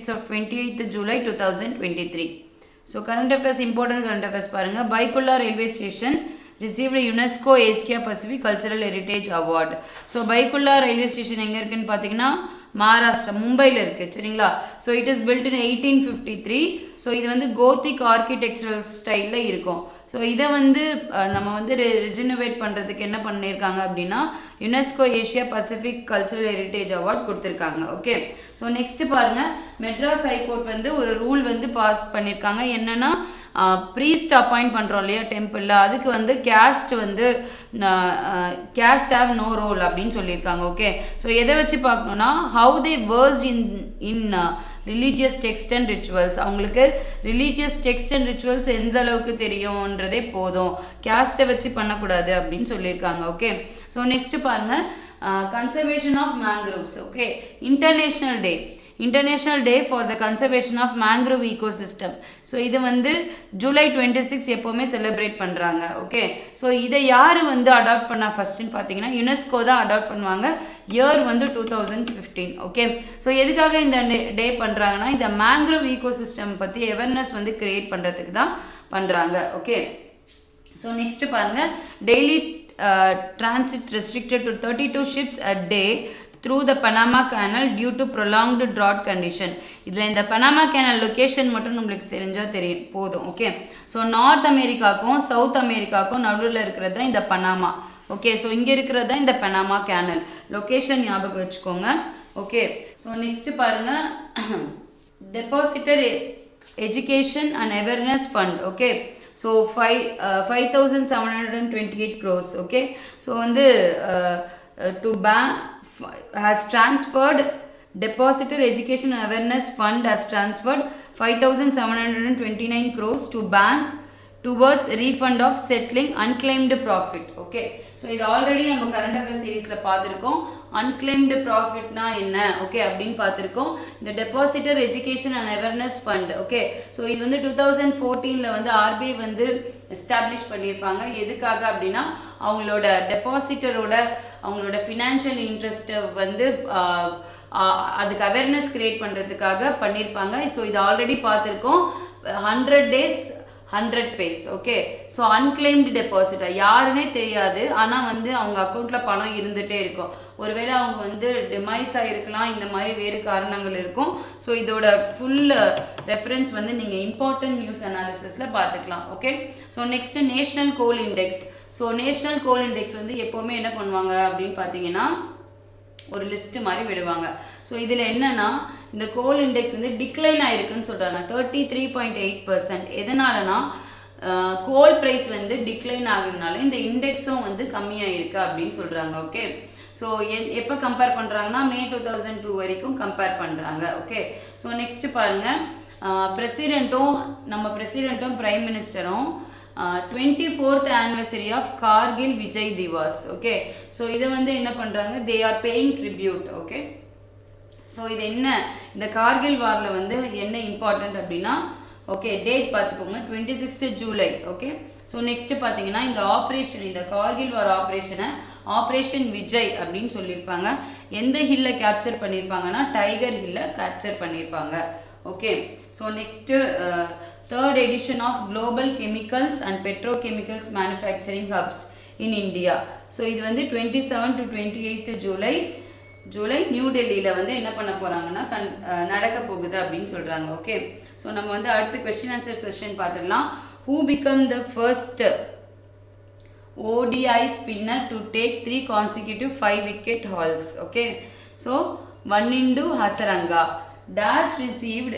is of 28th July 2023. So current affairs, important current affairs பாருங்க. Byculla railway station received UNESCO Asia Pacific Cultural Heritage Award. So Byculla railway station எங்க இருக்குன்னு பாத்தீங்கன்னா மகாராஷ்டிரா மும்பையில் இருக்கு சரிங்களா. So it is built in 1853. So இது வந்து Gothic architectural ஸ்டைலில் இருக்கும். ஸோ இதை வந்து நம்ம வந்து ரிஜினோவேட் பண்ணுறதுக்கு என்ன பண்ணியிருக்காங்க அப்படின்னா UNESCO Asia Pacific cultural heritage award கொடுத்துருக்காங்க. ஓகே, ஸோ நெக்ஸ்ட் பாருங்கள், மெட்ராஸ் ஹைகோர்ட் வந்து ஒரு ரூல் வந்து பாஸ் பண்ணியிருக்காங்க. என்னென்னா ப்ரீஸ்ட் அப்பாயிண்ட் பண்ணுறோம் இல்லையா டெம்பிளில், அதுக்கு வந்து கேஸ்ட் வந்து கேஸ்ட் ஹேவ் நோ ரோல் அப்படின்னு சொல்லியிருக்காங்க. ஓகே, ஸோ எதை வச்சு பார்க்கணுன்னா how they versed in religious text and rituals. அவங்களுக்கு ரிலீஜியஸ் டெக்ஸ்ட் அண்ட் ரிச்சுவல்ஸ் எந்த அளவுக்கு தெரியும்ன்றதே போதும், கேஸ்ட்டை வச்சு பண்ணக்கூடாது அப்படின்னு சொல்லியிருக்காங்க. ஓகே, ஸோ நெக்ஸ்ட் பாருங்க, conservation of mangroves. Okay, international day for the conservation of mangrove ecosystem. So இது வந்து ஜூலை 26 எப்போவுமே செலிப்ரேட் பண்ணுறாங்க. ஓகே, ஸோ இதை யார் வந்து அடாப்ட் பண்ணா ஃபர்ஸ்ட்னு பார்த்தீங்கன்னா யுனெஸ்கோ தான் அடாப்ட் பண்ணுவாங்க. இயர் வந்து 2015. ஓகே, ஸோ எதுக்காக இந்த டே பண்ணுறாங்கன்னா இந்த மேங்க்ரோவ் ஈகோசிஸ்டம் பற்றி அவேர்னஸ் வந்து கிரியேட் பண்ணுறதுக்கு தான் பண்ணுறாங்க. ஓகே, ஸோ நெக்ஸ்ட் பாருங்கள், daily transit restricted to 32 ships a day through the Panama Canal due to prolonged drought condition. இதில் இந்த பனாமா கேனல் லொக்கேஷன் மட்டும் நம்மளுக்கு தெரிஞ்சால் போதும். ஓகே, ஸோ நார்த் அமெரிக்காவுக்கும் சவுத் அமெரிக்காவுக்கும் நடுவில் இருக்கிறது தான் இந்த பனாமா. ஓகே, ஸோ இங்கே இருக்கிறது தான் இந்த பனாமா கேனல் லொக்கேஷன், ஞாபகம் வச்சுக்கோங்க. ஓகே, ஸோ நெக்ஸ்ட் பாருங்க, depositor education and awareness fund. Okay, so 5,728 crores. Okay, so வந்து to bank has transferred depositor education and awareness fund has transferred 5,729 crores to bank towards refund of settling unclaimed profit. Okay, so இது already நம்ம current affairs சீரீஸில் பார்த்துருக்கோம். Unclaimed ப்ராஃபிட்னா என்ன okay அப்படின்னு பார்த்துருக்கோம். இந்த depositor education and awareness fund. Okay, so இது வந்து 2014 வந்து ஆர்பிஐ வந்து எஸ்டாப்ளிஷ் பண்ணியிருப்பாங்க. எதுக்காக அப்படின்னா அவங்களோட டெபாசிட்டரோட அவங்களோட ஃபினான்ஷியல் இன்ட்ரெஸ்ட்டை வந்து அதுக்கு அவேர்னஸ் கிரியேட் பண்ணுறதுக்காக பண்ணியிருப்பாங்க. ஸோ இது ஆல்ரெடி பார்த்துருக்கோம். 100 days 100 pays. Okay, so unclaimed depositor யாருன்னே தெரியாது, ஆனால் வந்து அவங்க அக்கௌண்ட்டில் பணம் இருந்துகிட்டே இருக்கும். ஒருவேளை அவங்க வந்து டிமைஸ் ஆகிருக்கலாம், இந்த மாதிரி வேறு காரணங்கள் இருக்கும். ஸோ இதோட ஃபுல் ரெஃபரன்ஸ் வந்து நீங்கள் இம்பார்ட்டன்ட் நியூஸ் அனாலிசிஸில் பார்த்துக்கலாம். ஓகே, ஸோ நெக்ஸ்ட் நேஷ்னல் கோல் இண்டெக்ஸ். ஸோ நேஷ்னல் கோல் இண்டெக்ஸ் வந்து எப்போவுமே என்ன பண்ணுவாங்க அப்படின்னு பார்த்தீங்கன்னா ஒரு லிஸ்ட் மாதிரி விடுவாங்க. ஸோ இதில் என்னன்னா இந்த கோல் இண்டெக்ஸ் வந்து டிக்ளைன் ஆயிருக்குன்னு சொல்கிறாங்க 33.8%. எதனாலனா கோல் ப்ரைஸ் வந்து டிக்ளைன் ஆகுதுனால இந்த இண்டெக்ஸும் வந்து கம்மியாயிருக்கு அப்படின்னு சொல்கிறாங்க. ஓகே, ஸோ எப்போ கம்பேர் பண்ணுறாங்கன்னா May 2002 வரைக்கும் கம்பேர் பண்ணுறாங்க. ஓகே, ஸோ நெக்ஸ்ட் பாருங்கள், நம்ம பிரசிடெண்ட்டும் பிரைம் மினிஸ்டரும் 24th anniversary of Kargil Vijay Diwas. Okay, so இதை வந்து என்ன பண்ணுறாங்க, they are paying tribute. Okay, so இது என்ன, இந்த கார்கில் வாரில் வந்து என்ன இம்பார்ட்டன்ட் அப்படின்னா ஓகே டேட் பார்த்துக்கோங்க 26th July. Okay, so next பார்த்தீங்கன்னா இந்த ஆப்ரேஷன், இந்த கார்கில் வார் ஆப்ரேஷனை ஆப்ரேஷன் விஜய் அப்படின்னு சொல்லியிருப்பாங்க. எந்த ஹில்ல கேப்சர் பண்ணியிருப்பாங்கன்னா டைகர் ஹில்ல கேப்சர் பண்ணியிருப்பாங்க. Okay, so next third edition of Global Chemicals and Petrochemicals Manufacturing Hubs in India. So இது வந்து 27 to 28th ஜூலை நியூ டெல்லியில் வந்து என்ன பண்ண போகிறாங்கன்னா நடக்க போகுது அப்படின்னு சொல்கிறாங்க. ஓகே, ஸோ நம்ம வந்து அடுத்து கொஸ்டின் ஆன்சர் செஷன் பார்த்துக்கலாம். Who become the first ODI spinner to take 3 consecutive 5-wicket hauls? Okay, so Vanindu Hasaranga Dash received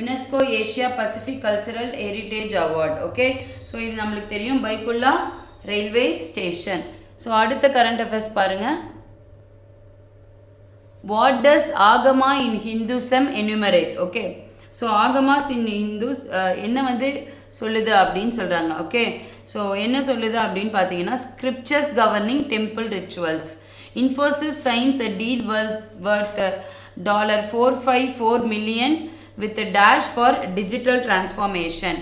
UNESCO Asia Pacific Cultural Heritage Award. Okay, so இது நம்மளுக்கு தெரியும் பைக்குல்லா ரயில்வே ஸ்டேஷன். ஸோ அடுத்த current affairs பாருங்க, what does Agama in Hinduism enumerate? Okay, so Agamas in Hinduism என்ன வந்து சொல்லுது அப்படின்னு சொல்கிறாங்க. ஓகே, ஸோ என்ன சொல்லுது அப்படின்னு பார்த்தீங்கன்னா scriptures governing temple rituals. Infosys science a deal worth $454 million with a dash for digital transformation.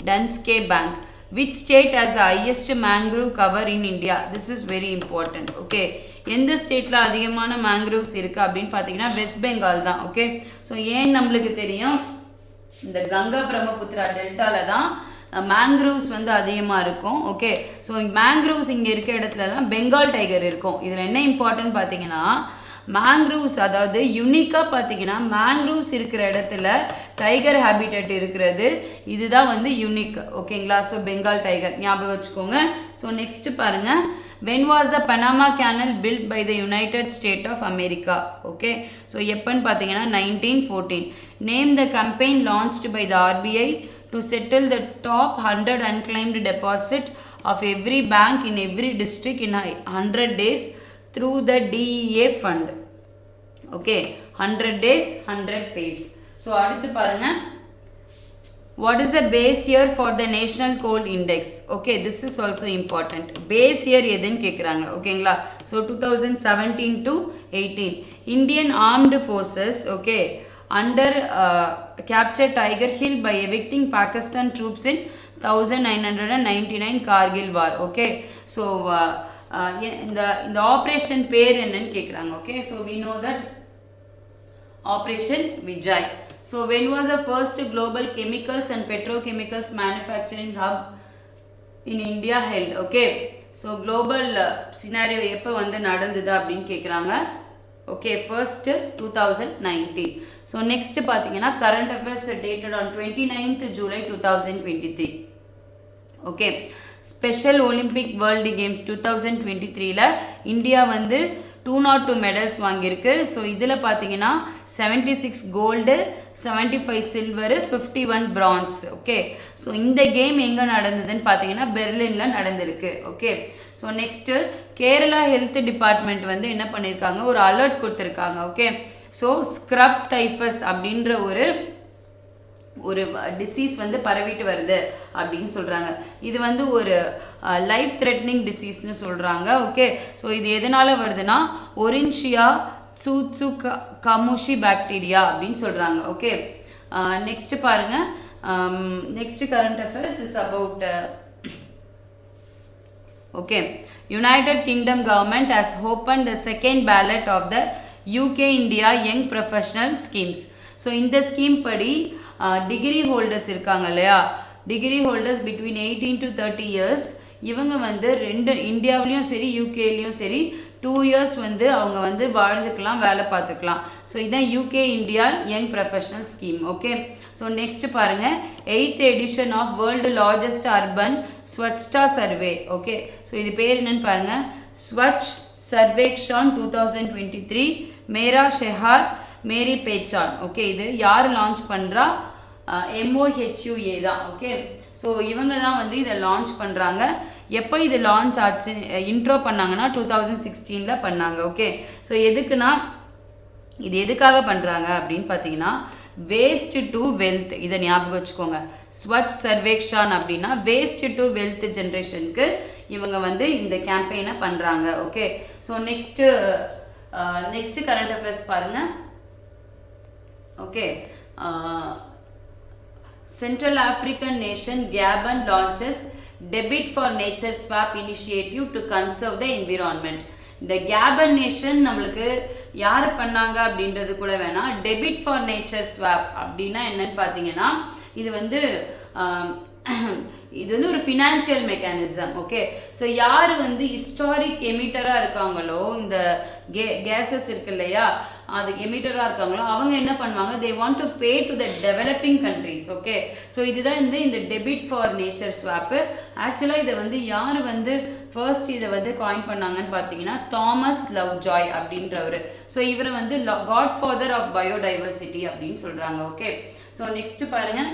Danske Bank. which state has the highest mangrove cover in India? This is very important. Okay, எந்த ஸ்டேட்ல அதிகமான mangroves இருக்கு அப்படின்னு பார்த்தீங்கன்னா west Bengal தான். Okay, so ஏன் நம்மளுக்கு தெரியும், இந்த கங்கா பிரம்மபுத்திரா டெல்டால தான் மேங்க்ரோவ்ஸ் வந்து அதிகமாக இருக்கும். ஓகே, ஸோ மேங்க்ரோவ்ஸ் இங்கே இருக்க இடத்துல தான் பெங்கால் டைகர் இருக்கும். இதில் என்ன இம்பார்ட்டன்ட் பார்த்தீங்கன்னா மேங்க்ரோவ்ஸ், அதாவது யூனிக்காக பார்த்தீங்கன்னா மேங்க்ரோவ்ஸ் இருக்கிற இடத்துல டைகர் ஹேபிட்டட் இருக்கிறது, இதுதான் வந்து யூனிக். ஓகேங்களா, ஸோ பெங்கால் டைகர் ஞாபகம் வச்சுக்கோங்க. ஸோ நெக்ஸ்ட் பாருங்க, when was the Panama Canal built by the United States of America? Okay, so எப்பன்னு பார்த்தீங்கன்னா 1914. Name the campaign launched by the RBI to settle the top 100 unclaimed deposit of every bank in every district in 100 days through the DEA fund. Okay, 100 days 100 pays. So அடுத்து பாருங்க, what is the base year for the national coal index? Okay, this is also important. Base year எதுன்னு கேக்குறாங்க. ஓகேங்களா, so 2017 to 18 Indian armed forces, okay, under captured Tiger Hill by evicting Pakistan troops in 1999 Kargil war. Okay, so இந்த operation பேர் என்னன்னு கேக்குறாங்க. Okay, so we know that Operation Vijay. So when was the first global chemicals and petrochemicals manufacturing hub in India held? Okay, so global scenario எப்போ வந்து நடந்தது அப்படின்னு கேட்குறாங்க. Okay, first 2019. So next பார்த்தீங்கன்னா current affairs dated on 29th July 2023. Okay, special Olympic world games 2023ல India வந்து 202 medals வாங்கியிருக்கு. So இதில் பார்த்தீங்கன்னா 76 gold, 75 silver, 51 bronze. Okay, so இந்த கேம் எங்கே நடந்ததுன்னு பார்த்தீங்கன்னா பெர்லினில் நடந்திருக்கு. Okay, so next Kerala health department வந்து என்ன பண்ணியிருக்காங்க, ஒரு அலர்ட் கொடுத்துருக்காங்க. ஓகே, ஸோ ஸ்க்ரப் டைஃபஸ் அப்படின்ற ஒரு டிசீஸ் வந்து பரவிட்டு வருது அப்படின்னு சொல்கிறாங்க. இது வந்து ஒரு லைஃப் த்ரெட்னிங் டிசீஸ்னு சொல்கிறாங்க. ஓகே, ஸோ இது எதனால் வருதுன்னா ஒரின்ஷியா சூட்சு கமுஷி பாக்டீரியா அப்படின்னு சொல்கிறாங்க. ஓகே, நெக்ஸ்ட் பாருங்க, next current affairs is about okay, United Kingdom government has open the second ballot of the UK India young professional schemes. So இந்த ஸ்கீம் படி டிகிரி ஹோல்டர்ஸ் இருக்காங்க இல்லையா, degree holders between 18 to 30 years, இவங்க வந்து இந்தியாவிலையும் சரி யூகேலையும் சரி 2 years வந்து அவங்க வந்து வாழ்ந்துக்கலாம், வேலை பார்த்துக்கலாம். ஸோ இதுதான் UK India young professional scheme. Okay, so next பாருங்க, 8th edition of world largest urban Swachhta survey. Okay, so இது பேர் என்னன்னு பாருங்க, ஸ்வச் சர்வேக்ஷான் 2023 மேரா ஷெஹார் மேரி பேச்சான். ஓகே, இது யார் லான்ச் பண்ணுறா, MOHUA தான். ஓகே, ஸோ இவங்க தான் வந்து இதை லான்ச் பண்ணுறாங்க. எப்போ இது லான்ச் ஆச்சு, இன்ட்ரோ பண்ணாங்கன்னா 2016ல் பண்ணாங்க. ஓகே, ஸோ எதுக்குன்னா இது எதுக்காக பண்ணுறாங்க அப்படின்னு பார்த்தீங்கன்னா வேஸ்ட் டு வெல்த், இதை ஞாபகம் வச்சுக்கோங்க. ஸ்வச் சர்வேக்ஷான் அப்படின்னா வேஸ்ட் டு வெல்த் ஜென்ரேஷனுக்கு இவங்க வந்து இந்த கேம்பெயினை பண்ணுறாங்க. Okay, so next current affairs பாருங்க. Okay, central African nation Gabon launches டெபிட் for nature swap initiative to conserve the environment. இந்த கேபன் நேஷன் நம்மளுக்கு யார் பண்ணாங்க அப்படின்றது கூட வேணாம். டெபிட் ஃபார் நேச்சர் ஸ்வாப் அப்படின்னா என்னன்னு பார்த்தீங்கன்னா இது வந்து ஒரு ஃபினான்ஷியல் மெக்கானிசம். ஓகே, ஸோ யார் வந்து ஹிஸ்டாரிக் எமிட்டராக இருக்காங்களோ, இந்த கேஸஸ் இருக்கு இல்லையா, அது எமிட்டராக இருக்காங்களோ அவங்க என்ன பண்ணுவாங்க, they want to pay to the developing countries. Okay, so இதுதான் இந்த டெபிட் ஃபார் நேச்சர் ஸ்வாப்பு. ஆக்சுவலாக இதை வந்து யார் வந்து ஃபர்ஸ்ட் இதை வந்து காயின் பண்ணாங்கன்னு பார்த்தீங்கன்னா தாமஸ் லவ் ஜாய் அப்படின்றவர். ஸோ இவரை வந்து காட் ஃபாதர் ஆஃப் பயோடைவர்சிட்டி அப்படின்னு சொல்கிறாங்க. ஓகே, ஸோ நெக்ஸ்ட் பாருங்க,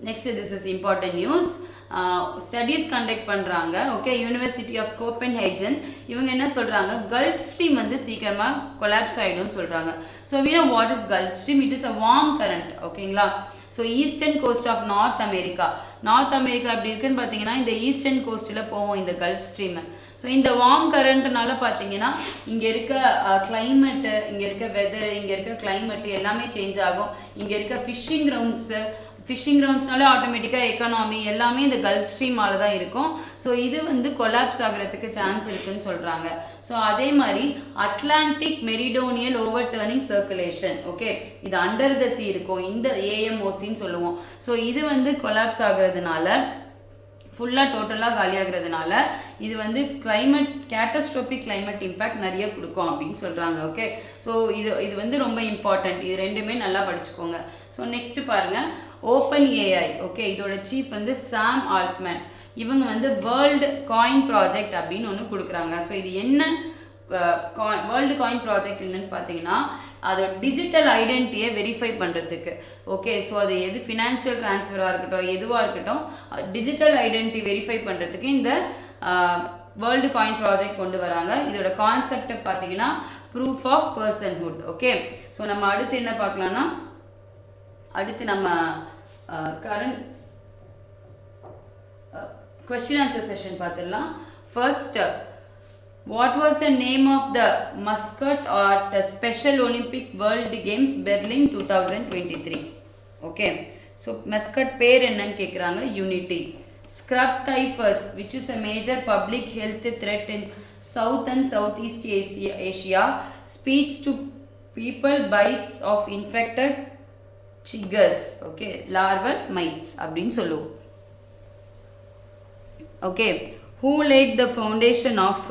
next this is important news. Studies conduct பண்ணுறாங்க. ஓகே, யூனிவர்சிட்டி ஆஃப் கோப்பன்ஹேகன் இவங்க என்ன சொல்கிறாங்க, கல்ஃப் ஸ்ட்ரீம் வந்து சீக்கிரமாக கொலாப்ஸ் ஆகிடும்னு சொல்கிறாங்க. So we know what is Gulf Stream. It is a warm current. ஓகேங்களா, so eastern coast of North America அப்படி இருக்குன்னு பார்த்தீங்கன்னா இந்த ஈஸ்டர்ன் கோஸ்ட்டில் போவோம் இந்த கல்ஃப் ஸ்ட்ரீம். ஸோ இந்த வார்ம் கரண்ட்னால பார்த்தீங்கன்னா இங்கே இருக்க கிளைமேட்டு, இங்கே இருக்க வெதர், இங்கே இருக்க கிளைமேட்டு எல்லாமே சேஞ்ச் ஆகும். இங்கே இருக்க ஃபிஷ்ஷிங் கிரவுண்ட்ஸு, ஃபிஷிங் கிரவுண்ட்ஸ்னாலே ஆட்டோமேட்டிக்காக எக்கானமி எல்லாமே இந்த கல்ஃப் ஸ்ட்ரீமால தான் இருக்கும். ஸோ இது வந்து கொலாப்ஸ் ஆகிறதுக்கு சான்ஸ் இருக்குன்னு சொல்கிறாங்க. ஸோ அதே மாதிரி Atlantic meridional overturning circulation, okay, இது அண்டர் த சி இருக்கும், இந்த ஏஎம்ஓசின்னு சொல்லுவோம். ஸோ இது வந்து கொலாப்ஸ் ஆகுறதுனால ஃபுல்லாக டோட்டலாக காலியாகிறதுனால இது வந்து கிளைமேட் கேட்டஸ்ட்ரோபிக் கிளைமேட் இம்பேக்ட் நிறைய கொடுக்கும் அப்படின்னு சொல்கிறாங்க. ஓகே, ஸோ இது வந்து ரொம்ப இம்பார்ட்டன்ட். இது ரெண்டுமே நல்லா படிச்சுக்கோங்க. ஸோ நெக்ஸ்ட் பாருங்க, ஓப்பன் ஏஐ. ஓகே, இதோட சீஃப் வந்து சாம் ஆல்ட்மேன். இவங்க வந்து வேர்ல்டு காயின் ப்ராஜெக்ட் அப்படின்னு ஒன்று கொடுக்குறாங்க. ஸோ இது என்ன வேர்ல்டு காயின் ப்ராஜெக்ட் என்னன்னு பார்த்தீங்கன்னா அதோட டிஜிட்டல் ஐடென்டிட்டியை வெரிஃபை பண்ணுறதுக்கு. ஓகே, ஸோ அது எது ஃபினான்ஷியல் ட்ரான்ஸ்ஃபராக இருக்கட்டும் எதுவாக இருக்கட்டும் டிஜிட்டல் ஐடென்டிட்டி வெரிஃபை பண்ணுறதுக்கு இந்த வேர்ல்டு காயின் ப்ராஜெக்ட் கொண்டு வராங்க. இதோட கான்செப்ட் பார்த்தீங்கன்னா ப்ரூஃப் ஆஃப் பர்சன்ஹுட். ஓகே, ஸோ நம்ம அடுத்து என்ன பார்க்கலாம்னா அடுத்து நம்ம கரண்ட் கொஸ்டின் ஆன்சர் செஷன் பார்த்துடலாம். First, what was the name of the mascot at the Special Olympic World Games Berlin 2023? Okay, so mascot பேர் என்னன்னு கேக்குறாங்க. Unity. Scrub typhus, which is a major public health threat in South and Southeast Asia, speaks to people bites of infected chiggers. Okay, larval mites அப்படின்னு சொல்லுவோம். Okay, who laid the foundation of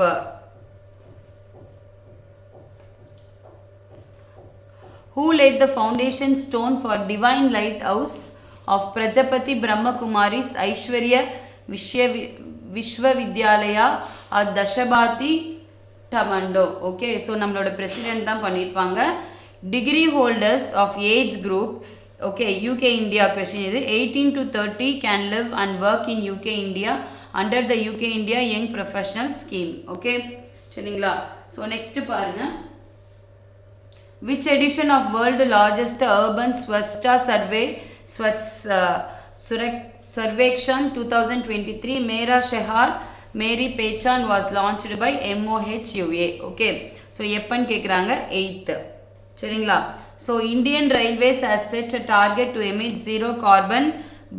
who laid the foundation stone for Divine Lighthouse of Prajapati Brahma Kumari's Aishwarya Vishwavidyalaya at Dashabati Tamando. Okay, so நம்மளோட president தான் பண்ணியிருப்பாங்க. Degree holders of age group, okay, UK India question இது, 18 to 30 can live and work in UK India under the UK India Young Professional Scheme. Okay, சரிங்களா? So next பாருங்க, which edition of world largest urban Swachhta survey Survekshan 2023 Mera Shehar Meri Pehchan was launched by MOHUA. Okay, so எப்பன்னு கேக்குறாங்க 8th. சரிங்களா? So Indian Railways has set a target to emit zero carbon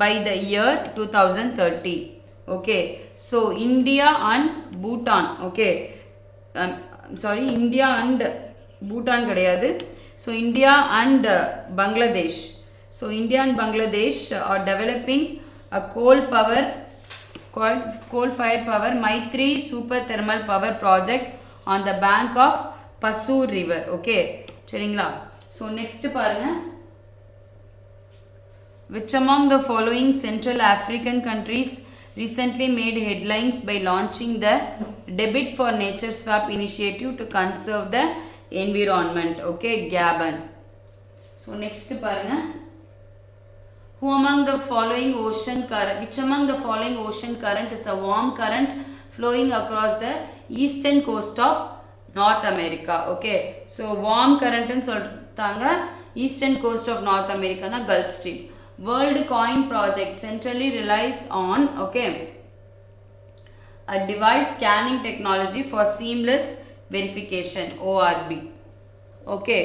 by the year 2030. Okay, so India and Bhutan, okay, sorry, India and Bhutan கிடையாது. So India and Bangladesh. So India and Bangladesh are developing a coal-fired power Maitri super thermal power project on the bank of Passur river. Okay, சரிங்களா? So next பாருங்க, which among the following Central African countries recently made headlines by launching the Debit for Nature Swap initiative to conserve the environment? Okay, Gabon. So next பாருங்க, who among the following ocean current, which among the following ocean current is a warm current flowing across the eastern coast of North America? Okay, so warm current ன்னு சொல்றாங்க, eastern coast of North America na Gulf Stream. World Coin Project centrally relies on, okay, a device scanning technology for seamless verification, ORB. Okay.